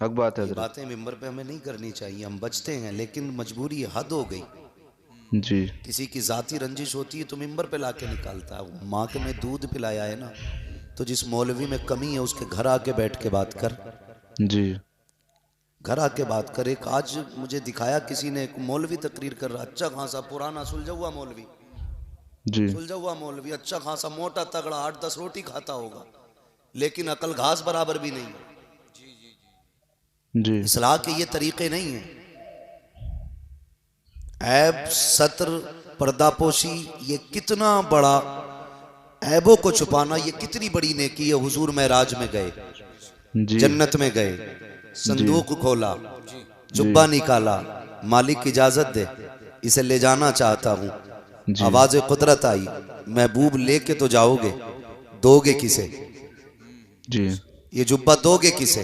حق بات ہے یہ حضرت. باتیں ممبر پہ ہمیں نہیں کرنی چاہیے، ہم بچتے ہیں، لیکن مجبوری حد ہو گئی. جی کسی کی ذاتی رنجش ہوتی ہے تو ممبر پہ لا کے نکالتا ہے. ماں کے میں دودھ پلایا ہے نا، تو جس مولوی میں کمی ہے اس کے گھر آ کے بیٹھ کے بات کر، جی گھر آ کے بات کر. ایک آج مجھے دکھایا کسی نے، ایک مولوی تقریر کر رہا، اچھا خاصا پرانا سلجھا ہوا مولوی، جی سلجھا ہوا مولوی، اچھا خاصا موٹا تگڑا 8-10 روٹی کھاتا ہوگا، لیکن عقل گھاس برابر بھی نہیں. جی اصلاح کے یہ طریقے نہیں ہیں. عیب، ستر، پردہ پوشی، یہ کتنا بڑا، عیبوں کو چھپانا یہ کتنی بڑی نیکی ہے. حضور معراج میں گئے، جی جنت میں گئے، صندوق کھولا، جبہ نکالا، مالک اجازت دے، اسے لے جانا چاہتا ہوں. جی آواز قدرت آئی، محبوب لے کے تو جاؤ گے، دو گے کسے؟ جی یہ جبہ دو گے کسے؟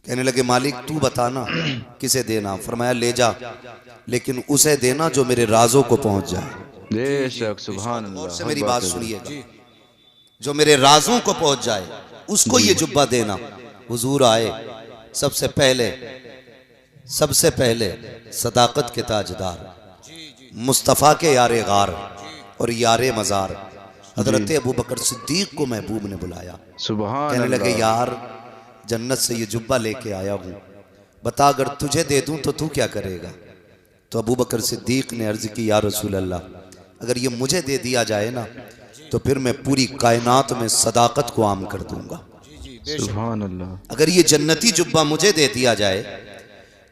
کہنے لگے مالک تو بتانا کسے دینا. فرمایا لے جا، لیکن اسے دینا جو میرے رازوں کو پہنچ جائے. بے شک سبحان اور اللہ. سے حق میری بات بات ہے حضرت. سنیے گا، جو میرے رازوں کو پہنچ جائے اس کو یہ جبہ دینا. حضور آئے، سب سے پہلے صداقت کے تاجدار، مصطفیٰ کے یار غار اور یار مزار حضرت ابوبکر صدیق کو محبوب نے بلایا. سبحان کہنے لگے اللہ. یار جنت سے یہ جبہ لے کے آیا ہوں، بتا اگر تجھے دے دوں تو تو کیا کرے گا؟ تو ابوبکر صدیق نے عرض کی یا رسول اللہ، اگر یہ مجھے دے دیا جائے نا تو پھر میں پوری کائنات میں صداقت کو عام کر دوں گا. سبحان اللہ. اگر یہ جنتی جبہ مجھے دے دیا جائے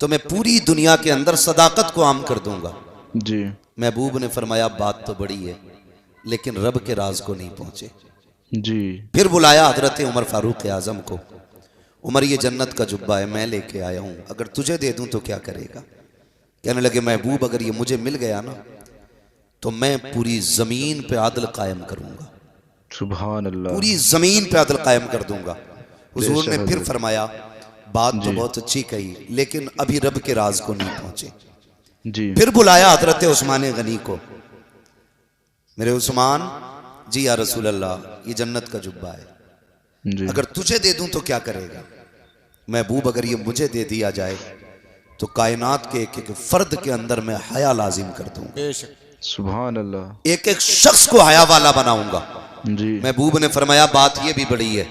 تو میں پوری دنیا کے اندر صداقت کو عام کر دوں گا. جی محبوب نے فرمایا بات تو بڑی ہے لیکن رب کے راز کو نہیں پہنچے. جی پھر بلایا حضرت عمر فاروق اعظم کو. عمر یہ جنت کا جبہ ہے، میں لے کے آیا ہوں، اگر تجھے دے دوں تو کیا کرے گا؟ کہنے لگے محبوب اگر یہ مجھے مل گیا نا تو میں پوری زمین پہ عدل قائم کروں گا، سبحان اللہ. پوری زمین پہ عدل قائم کر دوں گا. حضور نے شک پھر حضرت. فرمایا بات تو جی. بہت اچھی کہی لیکن ابھی رب کے راز کو نہیں پہنچے. جی پھر بلایا حضرت عثمان غنی کو. میرے عثمان جی یا رسول اللہ یہ جنت کا جبہ ہے، جی اگر تجھے دے دوں تو کیا کرے گا؟ محبوب اگر یہ مجھے دے دیا جائے تو کائنات کے ایک ایک فرد کے اندر میں حیا لازم کر دوں گا، سبحان اللہ. ایک ایک شخص کو حیا والا بناؤں گا. جی محبوب نے فرمایا بات یہ بھی بڑی ہے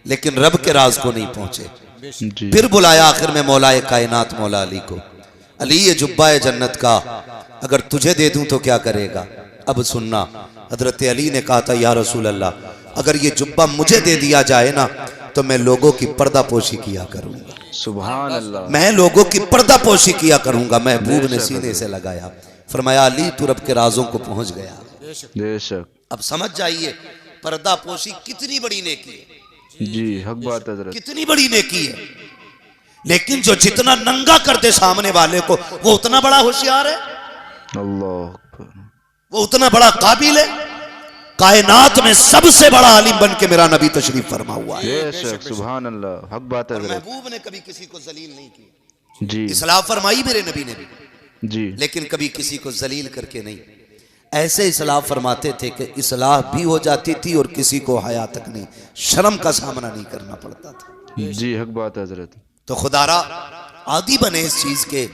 لیکن رب کے راز کو نہیں پہنچے. جی پھر بلایا آخر میں مولا کائنات مولا علی کو. علی یہ جبہ ہے جنت کا، اگر تجھے دے دوں تو کیا کرے گا؟ اب سننا، حضرت علی نے کہا تھا یا رسول اللہ اگر یہ جبہ مجھے دے دیا جائے نا تو میں لوگوں کی پردہ پوشی کیا کروں گا، سبحان اللہ. میں لوگوں کی پردہ پوشی کیا کروں گا. محبوب نے سینے سے لگایا، فرمایا علی تو رب کے رازوں کو پہنچ گیا. بے شک. اب سمجھ جائیے پردہ پوشی کتنی بڑی نیکی ہے، جی حق بات ہے حضرت. کتنی بڑی نیکی ہے. لیکن جو جتنا ننگا کر دے سامنے والے کو وہ اتنا بڑا ہوشیار ہے، اللہ اکبر. وہ اتنا بڑا قابل ہے. کائنات میں سب سے بڑا عالم بن کے میرا نبی تشریف فرما ہوا ہے، بے شک سبحان اللہ. حق بات ہے اور حضرت. محبوب نے کبھی کسی کو ذلیل نہیں کی. جی اصلاح فرمائی میرے نبی نے بھی، جی لیکن کبھی کسی کو ذلیل کر کے نہیں. ایسے اصلاح فرماتے تھے کہ اصلاح بھی ہو جاتی تھی اور کسی کو حیا تک نہیں، شرم کا سامنا نہیں کرنا پڑتا تھا. جی حق بات ہے حضرت. تو خدا را عادی بنے اس چیز کے،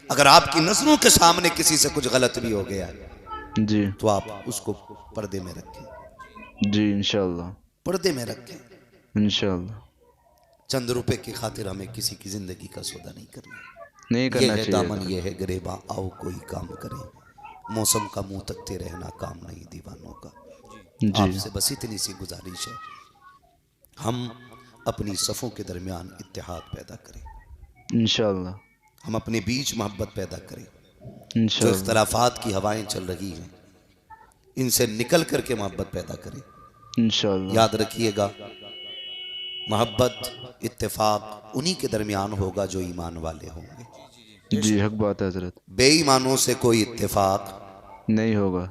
اگر آپ کی نظروں کے سامنے کسی سے کچھ غلط بھی ہو گیا ہے جی تو آپ اس کو پردے میں رکھیں، جی انشاءاللہ پردے میں رکھیں. انشاءاللہ. چند روپے کی خاطر ہمیں کسی کی زندگی کا سودا نہیں کرنا. نہیں یہ کرنا ہے چاہیے. دامن یہ ہے گریباں، آؤ کوئی کام کریں، موسم کا منہ تکتے رہنا کام نہیں دیوانوں کا. جی آپ سے بس اتنی سی گزارش ہے، ہم اپنی صفوں کے درمیان اتحاد پیدا کریں، انشاءاللہ. ہم اپنے بیچ محبت پیدا کریں. جو انشاءاللہ. اختلافات کی ہوائیں چل رہی ہیں ان سے نکل کر کے محبت پیدا کریں. انشاءاللہ. یاد رکھیے گا محبت اتفاق انہی کے درمیان ہوگا جو ایمان والے ہوں گے. جی حق بات ہے حضرت. بے ایمانوں سے کوئی اتفاق، نہیں ہوگا.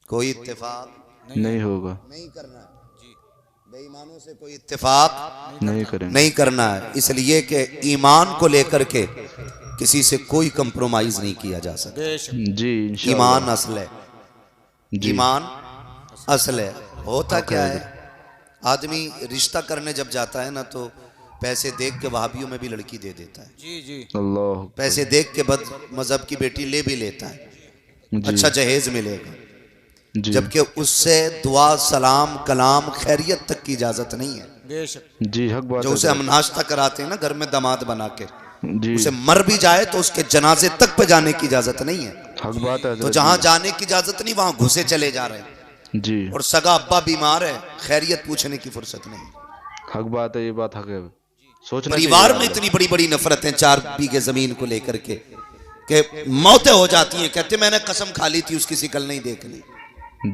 کوئی اتفاق نہیں ہوگا. نہیں کرنا. بے ایمانوں سے کوئی اتفاق نہیں کریں گے. نہیں کرنا ہے، اس لیے کہ ایمان کو لے کر کے کسی سے کوئی کمپرومائز نہیں کیا جا سکتا. جی انشاءاللہ. ایمان اصل ہے، جی ایمان اصل ہے. ہوتا کیا ہے آدمی رشتہ کرنے جب جاتا ہے نا تو پیسے دیکھ کے وہابیوں میں بھی لڑکی دے دیتا ہے, جی جی اللہ پیسے دیکھ کے بد مذہب کی بیٹی لے بھی لیتا ہے, جی اچھا جہیز ملے گا, جی جبکہ اس سے دعا سلام کلام خیریت تک کی اجازت نہیں ہے. بے شک جی حق بات جو ہے اسے ہم ناشتہ کراتے ہیں نا گھر میں داماد بنا کے, جی اسے مر بھی جائے تو اس کے جنازے تک پہ جانے کی اجازت نہیں ہے. حق بات ہے تو حضرت جہاں جانے کی اجازت نہیں وہاں گھسے چلے جا رہے ہیں, جی اور سگا ابا بیمار ہے, خیریت پوچھنے کی فرصت نہیں. حق بات ہے, یہ بات حق ہے, سوچنا پریوار چاہیے میں اتنی بڑی بڑی نفرتیں 4 بیگھے زمین کو لے کر کے کہ موتیں ہو جاتی ہیں, کہتے میں نے قسم کھا لی تھی اس کی شکل نہیں دیکھنی.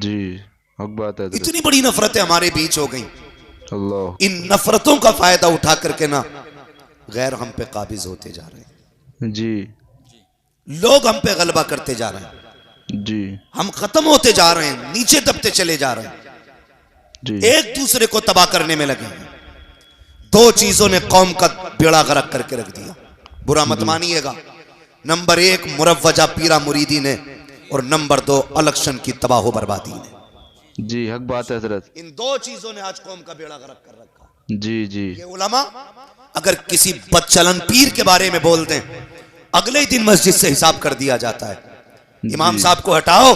جی حق بات ہے حضرت اتنی بڑی نفرتیں ہمارے بیچ ہو گئیں. اللہ ان نفرتوں کا فائدہ اٹھا کر کے نا غیر ہم پہ قابض ہوتے جا رہے ہیں, جی لوگ ہم پہ غلبہ کرتے جا رہے ہیں, جی ہم ختم ہوتے جا رہے ہیں, نیچے دبتے چلے جا رہے ہیں, جی ایک دوسرے کو تباہ کرنے میں لگے ہیں. 2 چیزوں نے قوم کا بیڑا غرق کر کے رکھ دیا, برا مت مانیے گا. نمبر 1 مروجہ پیرا مریدی نے, اور نمبر 2 الیکشن کی تباہ و بربادی نے. جی حق بات ہے حضرت ان 2 چیزوں نے آج قوم کا بیڑا غرق کر رکھا. جی جی یہ علماء اگر کسی بدچلن پیر کے بارے میں بول دیں, اگلے ہی دن مسجد سے حساب کر دیا جاتا ہے. امام صاحب کو ہٹاؤ,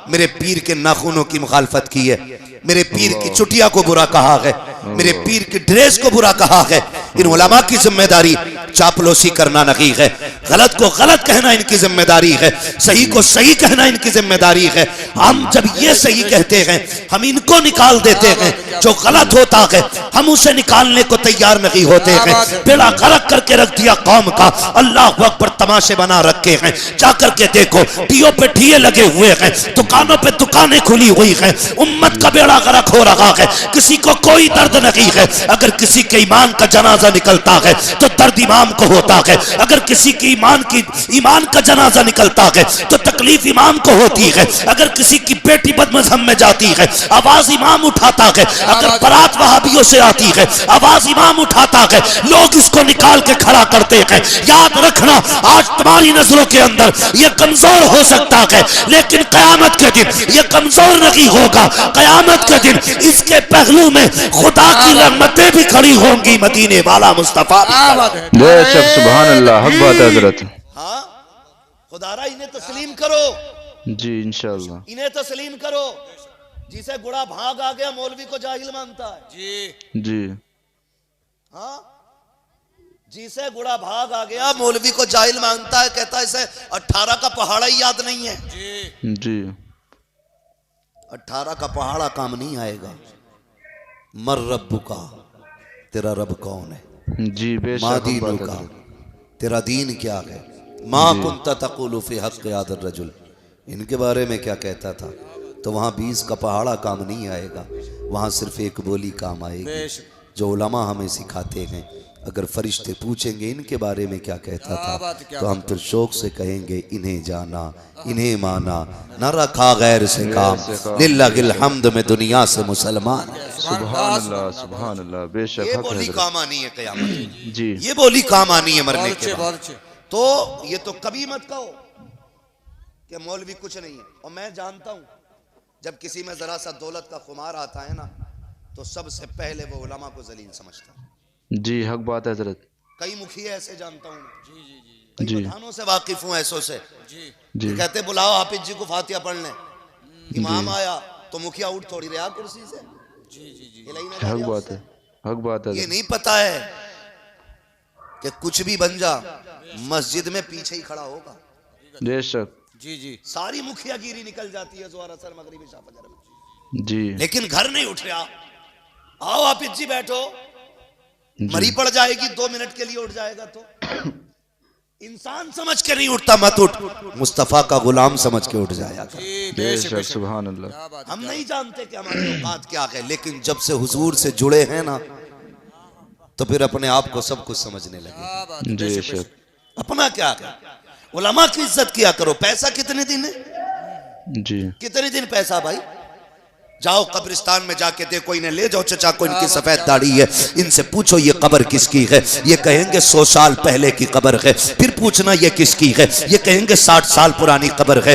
میرے پیر کے ناخنوں کی مخالفت کی ہے, میرے پیر کی چٹیا کو برا کہا ہے, میرے پیر کی ڈریس کو برا کہا ہے. ان علماء کی ذمہ داری چاپلوسی کرنا نہیں ہے, غلط کو غلط کہنا ان کی ذمہ داری ہے, صحیح کو صحیح کہنا ان کی ذمہ داری ہے. ہم جب یہ صحیح کہتے ہیں ہم ان کو نکال دیتے ہیں, جو غلط ہوتا ہے ہم اسے نکالنے کو تیار نہیں ہوتے ہیں. بیڑا غرق کر کے رکھ دیا قوم کا. اللہ اکبر, تماشے بنا رکھے ہیں, جا کر کے دیکھو ٹیوں پہ ٹیے لگے ہوئے ہیں, دکانوں پہ دکانیں کھلی ہوئی ہیں. امت کا بیڑا غرق ہو رہا ہے, کسی کو کوئی درد نہیں ہے. اگر کسی کے ایمان کا جنازہ نکلتا ہے تو درد امام کو ہوتا ہے, اگر کسی کی ایمان کا جنازہ نکلتا ہے تو تکلیف امام کو ہوتی ہے. اگر کسی کی بیٹی بد مذہب میں جاتی ہے آواز امام اٹھاتا ہے, اگر برات وہابیوں سے آتی ہے آواز امام اٹھاتا ہے, لوگ اس کو نکال کے کھڑا کرتے ہیں. یاد رکھنا آج تمہاری نظروں کے اندر یہ کمزور ہو سکتا ہے, لیکن قیامت کے دن یہ کمزور نہیں ہوگا. قیامت کے دن اس کے پہلو میں خدا کی رحمتیں بھی کھڑی ہوں گی, مدینے والا مصطفیٰ بھی. بے شک سبحان اللہ, حق بات ہے حضرت. ہاں خدا را انہیں تسلیم کرو, جی انشاءاللہ انہیں تسلیم کرو. جسے گڑا بھاگ آ گیا مولوی کو جاہل مانتا ہے. جی جی ہاں جسے گڑا بھاگ آ گیا مولوی کو جاہل مانتا ہے, کہتا ہے اسے 18 کا پہاڑا ہی یاد نہیں ہے. جی جی 18 کا پہاڑا کام نہیں آئے گا. مر رب کا, تیرا رب کون ہے؟ جی بے ما شک حق بات دینو ہے کا, حضرت. تیرا دین کیا ہے؟ ما کنت تقول فی حق هذا الرجل, ان کے بارے میں کیا کہتا تھا؟ تو وہاں 20 کا پہاڑا کام نہیں آئے گا, وہاں صرف ایک بولی کام آئے گی جو علماء ہمیں سکھاتے ہیں. اگر فرشتے پوچھیں گے ان کے بارے میں کیا کہتا تھا تو ہم پھر شوق سے کہیں گے انہیں جانا انہیں مانا, نہ رکھا غیر سے کام, للہ الحمد میں دنیا سے مسلمان. سبحان اللہ سبحان اللہ, بے شک یہ حق ہے بولی حضرت. کام آنی ہے قیامت, جی یہ بولی کام آنی ہے مرنے بہت کے اچھے بعد. بہت اچھے. تو یہ تو کبھی مت کہو کہ مولوی کچھ نہیں ہے. اور میں جانتا ہوں جب کسی میں ذرا سا دولت کا خمار آتا ہے نا تو سب سے پہلے وہ علماء کو ذلیل سمجھتا ہے. جی حق بات ہے حضرت. کئی مکھیے ایسے جانتا ہوں, جی کئی پٹھانوں سے واقف ہوں ایسوں سے, جی یہ کہتے بلاؤ حافظ جی کو فاتحہ پڑھ لیں. امام آیا تو مکھیا اٹھ تھوڑی رہا کرسی سے. حق بات ہے حق بات ہے یہ حضرت. نہیں پتا ہے کہ کچھ بھی بن جا مسجد میں پیچھے ہی کھڑا ہوگا. بے شک جی جی ساری مکھیا گیری نکل جاتی ہے زہر اثر مغرب عشاء فجر میں, جی لیکن گھر نہیں اٹھ رہا. آؤ حافظ جی بیٹھو, مری پڑ جائے گی 2 منٹ کے لیے اٹھ جائے گا تو انسان سمجھ کے نہیں اٹھتا. مت اٹھ, مصطفیٰ کا غلام سمجھ کے اٹھ جایا کر. بے شک سبحان اللہ. ہم نہیں جانتے کہ ہمارے اوقات کیا ہے, لیکن جب سے حضور سے جڑے ہیں نا تو پھر اپنے آپ کو سب کچھ سمجھنے لگے. بے شک اپنا کیا ہے, علماء کی عزت کیا کرو. پیسہ کتنے دن ہے, جی کتنے دن پیسہ بھائی. جاؤ قبرستان میں جا کے دیکھو, انہیں لے جاؤ چچا کو, ان کی سفید داڑھی ہے, ان سے پوچھو یہ قبر کس کی ہے, یہ کہیں گے 100 سال پہلے کی قبر ہے. پھر پوچھنا یہ کس کی ہے, یہ کہیں گے 60 سال پرانی قبر ہے.